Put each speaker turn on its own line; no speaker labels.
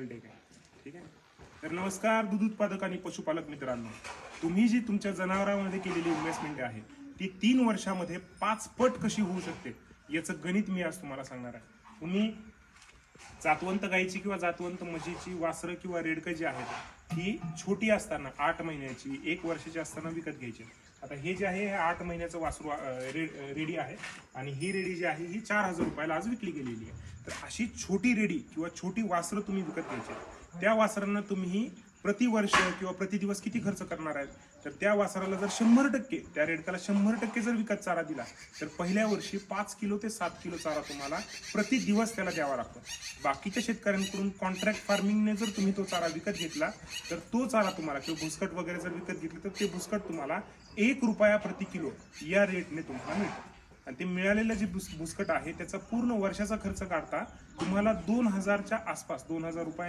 Take आहे. ठीक आहे. तर नमस्कार दूध उत्पादक आणि पशुपालक मित्रांनो, तुम्ही जी तुमच्या जनावरांमध्ये केलेली इन्व्हेस्टमेंट आहे ती 3 वर्षामध्ये 5 पट कशी होऊ शकते याचं गणित मी आज तुम्हाला सांगणार आहे. तुम्ही जातवंत गायची किंवा जातवंत म्हशीची वासरं किंवा रेडकं जी आहेत ही छोटी असताना 8 महिन्याची 1 वर्षाची असताना विकत घ्यायची. आता हे जे आहे हे 8 महिन्याचं वासरू रेडी आहे आणि ही रेडी जी आहे ही 4,000 रुपयाला आज विकली गेलेली आहे. तर अशी छोटी रेडी किंवा छोटी वासरं तुम्ही विकत घ्यायची. त्या वासरांना तुम्ही प्रतिवर्ष किंवा प्रतिदिवस किती खर्च करणार आहेत, तर त्या वासराला जर 100% त्या रेडकाला 100% जर विकत चारा दिला तर पहिल्या वर्षी 5 किलो ते 7 किलो चारा तुम्हाला प्रतिदिवस त्याला द्यावा लागतो. बाकीच्या शेतकऱ्यांकडून कॉन्ट्रॅक्ट फार्मिंगने जर तुम्ही तो चारा विकत घेतला तर तो चारा तुम्हाला किंवा भुसकट वगैरे जर विकत घेतलं तर ते भुसकट तुम्हाला 1 रुपया प्रति किलो या रेटने तुम्हाला मिळतं. आणि ते मिळालेलं जे भुसकट आहे त्याचा पूर्ण वर्षाचा खर्च काढता तुम्हाला 2,000च्या आसपास 2,000 रुपये